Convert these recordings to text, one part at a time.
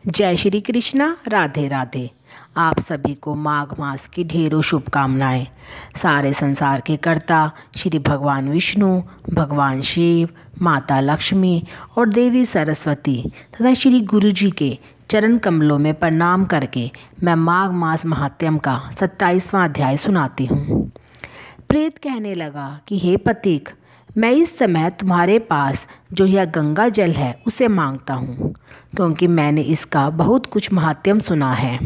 जय श्री कृष्णा। राधे राधे। आप सभी को माघ मास की ढेरों शुभकामनाएं। सारे संसार के कर्ता श्री भगवान विष्णु, भगवान शिव, माता लक्ष्मी और देवी सरस्वती तथा श्री गुरु जी के चरण कमलों में प्रणाम करके मैं माघ मास महात्म्य का 27वां अध्याय सुनाती हूँ। प्रेत कहने लगा कि हे पथिक, मैं इस समय तुम्हारे पास जो यह गंगा जल है उसे मांगता हूँ, क्योंकि मैंने इसका बहुत कुछ महात्म्य सुना है।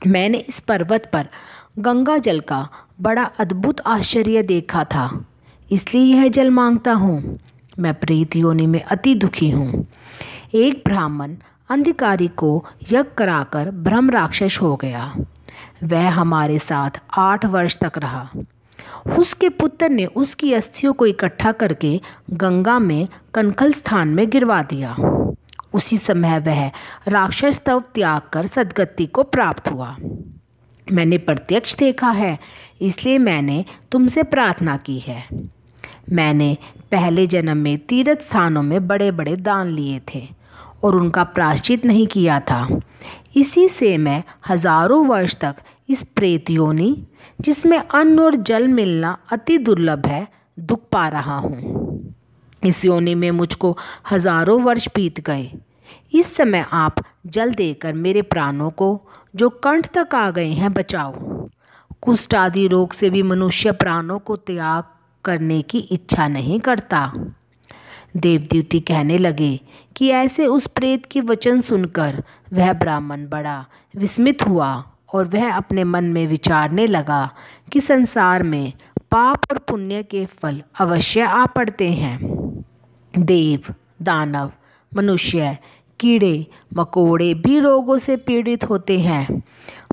मैंने इस पर्वत पर गंगा जल का बड़ा अद्भुत आश्चर्य देखा था, इसलिए यह जल मांगता हूँ। मैं प्रेत योनि में अति दुखी हूँ। एक ब्राह्मण अंधकारी को यज्ञ कराकर ब्रह्म राक्षस हो गया। वह हमारे साथ 8 वर्ष तक रहा। उसके पुत्र ने उसकी अस्थियों को इकट्ठा करके गंगा में कनखल स्थान में गिरवा दिया। उसी समय वह राक्षस तव त्याग कर सद्गति को प्राप्त हुआ। मैंने प्रत्यक्ष देखा है, इसलिए मैंने तुमसे प्रार्थना की है। मैंने पहले जन्म में तीर्थ स्थानों में बड़े बड़े दान लिए थे और उनका प्रायश्चित नहीं किया था। इसी से मैं हजारों वर्ष तक इस प्रेत योनि, जिसमें अन्न और जल मिलना अति दुर्लभ है, दुख पा रहा हूँ। इस योनि में मुझको हजारों वर्ष बीत गए। इस समय आप जल देकर मेरे प्राणों को, जो कंठ तक आ गए हैं, बचाओ। कुष्ठ आदि रोग से भी मनुष्य प्राणों को त्याग करने की इच्छा नहीं करता। देवद्युति कहने लगे कि ऐसे उस प्रेत के वचन सुनकर वह ब्राह्मण बड़ा विस्मित हुआ और वह अपने मन में विचारने लगा कि संसार में पाप और पुण्य के फल अवश्य आ पड़ते हैं। देव, दानव, मनुष्य, कीड़े मकोड़े भी रोगों से पीड़ित होते हैं।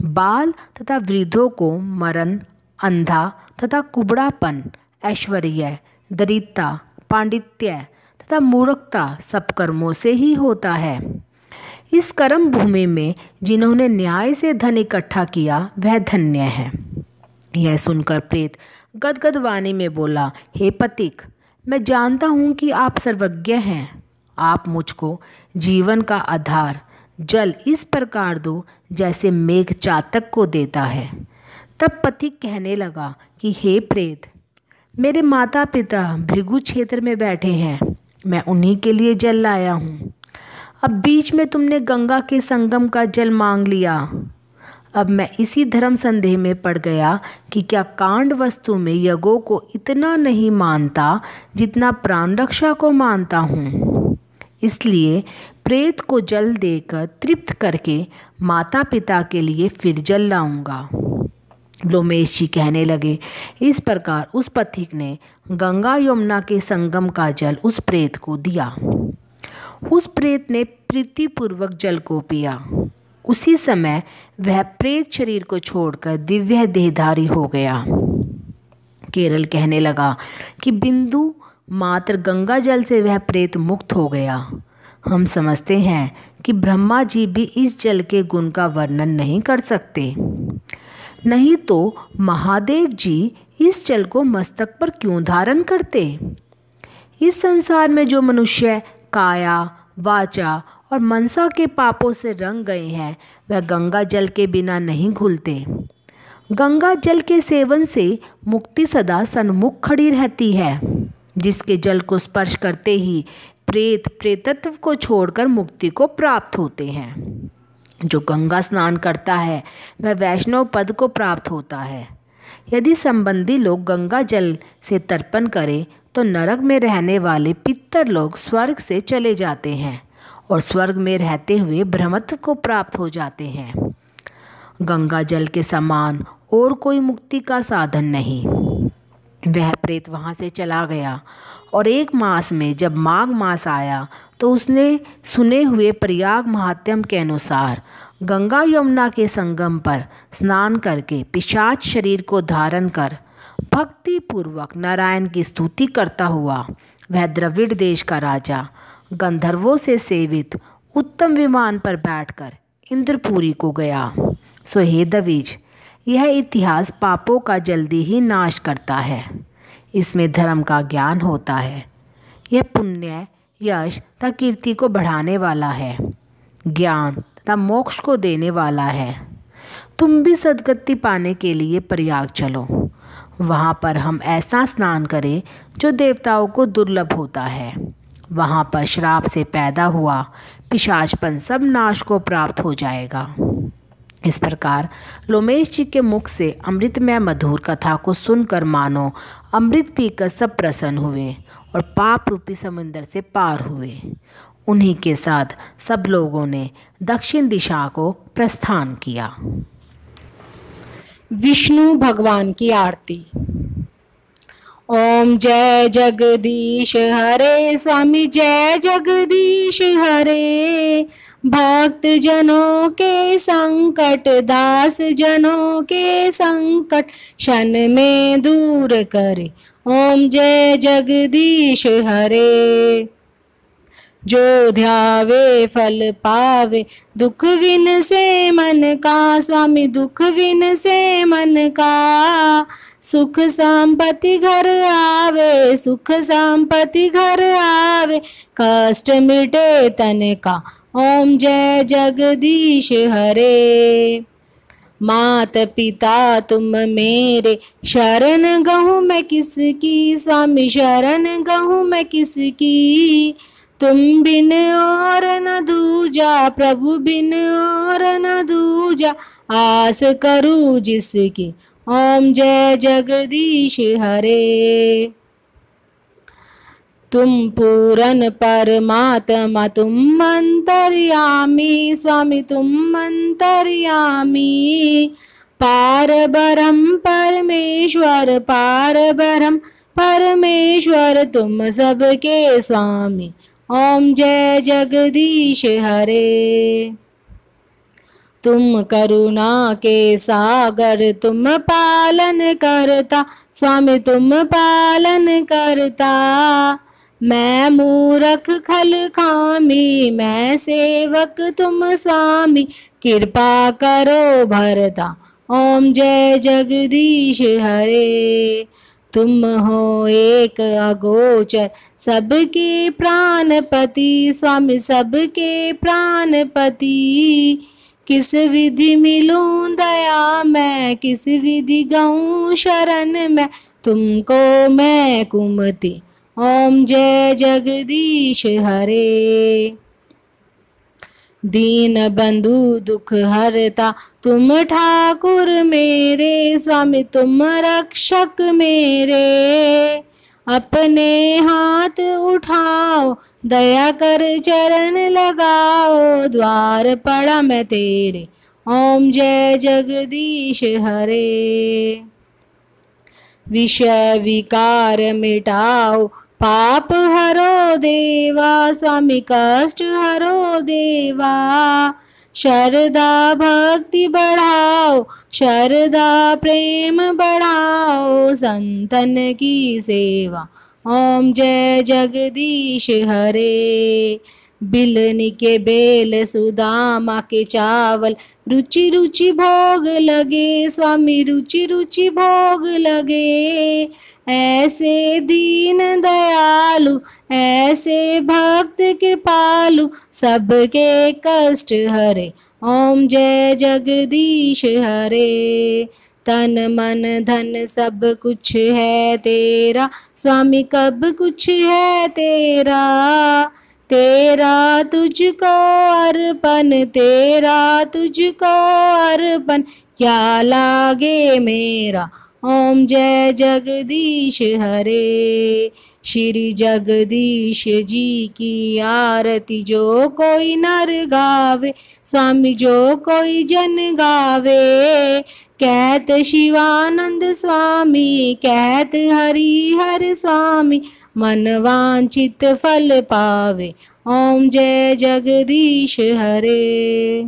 बाल तथा वृद्धों को मरण, अंधा तथा कुबड़ापन, ऐश्वर्य, दरिद्रता, पांडित्य तथा मूर्खता सब कर्मों से ही होता है। इस कर्म भूमि में जिन्होंने न्याय से धन इकट्ठा किया वह धन्य है। यह सुनकर प्रेत गदगद वाणी में बोला, हे पथिक, मैं जानता हूँ कि आप सर्वज्ञ हैं। आप मुझको जीवन का आधार जल इस प्रकार दो जैसे मेघ चातक को देता है। तब पथिक कहने लगा कि हे प्रेत, मेरे माता पिता भृगु क्षेत्र में बैठे हैं, मैं उन्हीं के लिए जल लाया हूँ। अब बीच में तुमने गंगा के संगम का जल मांग लिया। अब मैं इसी धर्म संदेह में पड़ गया कि क्या कांड वस्तु में यज्ञों को इतना नहीं मानता जितना प्राण रक्षा को मानता हूँ। इसलिए प्रेत को जल देकर तृप्त करके माता पिता के लिए फिर जल लाऊंगा। लोमेश जी कहने लगे, इस प्रकार उस पथिक ने गंगा यमुना के संगम का जल उस प्रेत को दिया। उस प्रेत ने प्रीतिपूर्वक जल को पिया। उसी समय वह प्रेत शरीर को छोड़कर दिव्य देहधारी हो गया। केरल कहने लगा कि बिंदु मात्र गंगा जल से वह प्रेत मुक्त हो गया। हम समझते हैं कि ब्रह्मा जी भी इस जल के गुण का वर्णन नहीं कर सकते, नहीं तो महादेव जी इस जल को मस्तक पर क्यों धारण करते। इस संसार में जो मनुष्य काया, वाचा और मनसा के पापों से रंग गए हैं, वह गंगा जल के बिना नहीं घुलते। गंगा जल के सेवन से मुक्ति सदा सन्मुख खड़ी रहती है। जिसके जल को स्पर्श करते ही प्रेत प्रेतत्व को छोड़कर मुक्ति को प्राप्त होते हैं। जो गंगा स्नान करता है वह वैष्णव पद को प्राप्त होता है। यदि संबंधी लोग गंगा जल से तर्पण करें तो नरक में रहने वाले पितर लोग स्वर्ग से चले जाते हैं और स्वर्ग में रहते हुए ब्रह्मत्व को प्राप्त हो जाते हैं। गंगा जल के समान और कोई मुक्ति का साधन नहीं। वह प्रेत वहाँ से चला गया और 1 मास में जब माघ मास आया तो उसने सुने हुए प्रयाग महात्म्य के अनुसार गंगा यमुना के संगम पर स्नान करके पिशाच शरीर को धारण कर भक्ति पूर्वक नारायण की स्तुति करता हुआ वह द्रविड़ देश का राजा गंधर्वों से सेवित उत्तम विमान पर बैठकर इंद्रपुरी को गया। सो हे दविज, यह इतिहास पापों का जल्दी ही नाश करता है। इसमें धर्म का ज्ञान होता है। यह पुण्य, यश तथा कीर्ति को बढ़ाने वाला है। ज्ञान तथा मोक्ष को देने वाला है। तुम भी सद्गति पाने के लिए प्रयाग चलो। वहाँ पर हम ऐसा स्नान करें जो देवताओं को दुर्लभ होता है। वहाँ पर श्राप से पैदा हुआ पिशाचपन सब नाश को प्राप्त हो जाएगा। इस प्रकार लोमेश जी के मुख से अमृतमय मधुर कथा को सुनकर मानो अमृत पीकर सब प्रसन्न हुए और पाप रूपी समुद्र से पार हुए। उन्हीं के साथ सब लोगों ने दक्षिण दिशा को प्रस्थान किया। विष्णु भगवान की आरती। ओम जय जगदीश हरे स्वामी जय जगदीश हरे। भक्त जनों के संकट दास जनों के संकट क्षण में दूर करे। ओम जय जगदीश हरे। जो ध्यावे फल पावे दुख विन से मन का। स्वामी दुख विन से मन का। सुख संपत्ति घर आवे सुख संपत्ति घर आवे। कष्ट मिटे तन का। ओम जय जगदीश हरे। मात पिता तुम मेरे शरण गहूँ मैं किसकी। स्वामी शरण गहूँ मैं किसकी। तुम बिन और न दूजा प्रभु बिन और न दूजा। आस करूँ जिसकी। ओम जय जगदीश हरे। तुम पूरन परमात्मा तुम अंतर्यामी। स्वामी तुम अंतर्यामी। पार ब्रह्म परमेश्वर पार ब्रह्म परमेश्वर तुम सबके स्वामी। ओम जय जगदीश हरे। तुम करुणा के सागर तुम पालन करता। स्वामी तुम पालन करता। मैं मूरख खल खामी मैं सेवक तुम स्वामी। कृपा करो भरता। ओम जय जगदीश हरे। तुम हो एक अगोचर सबके प्राणपति। स्वामी सबके प्राणपति। किस विधि मिलूं दया मैं किस विधि गऊं शरण मैं। तुमको मैं कुमति। ओम जय जगदीश हरे। दीन बंधु दुख हरता तुम ठाकुर मेरे। स्वामी तुम रक्षक मेरे। अपने हाथ उठाओ दया कर चरण लगाओ। द्वार पड़ा मैं तेरे। ओम जय जगदीश हरे। विषय विकार मिटाओ पाप हरो देवा। स्वामी कष्ट हरो देवा। श्रद्धा भक्ति बढ़ाओ श्रद्धा प्रेम बढ़ाओ। संतन की सेवा। ओम जय जगदीश हरे। बिलनी के बेल सुदामा के चावल रुचि रुचि भोग लगे। स्वामी रुचि रुचि भोग लगे। ऐसे दीन दयालु ऐसे भक्त कृपालु सबके कष्ट हरे। ओम जय जगदीश हरे। तन मन धन सब कुछ है तेरा। स्वामी कब कुछ है तेरा। तेरा तुझको अर्पण तेरा तुझको अर्पण क्या लागे मेरा। ओम जय जगदीश हरे। श्री जगदीश जी की आरती जो कोई नर गावे। स्वामी जो कोई जन गावे। कहत शिवानंद स्वामी कहत हरि हर स्वामी। मन वांछित फल पावे। ओम जय जगदीश हरे।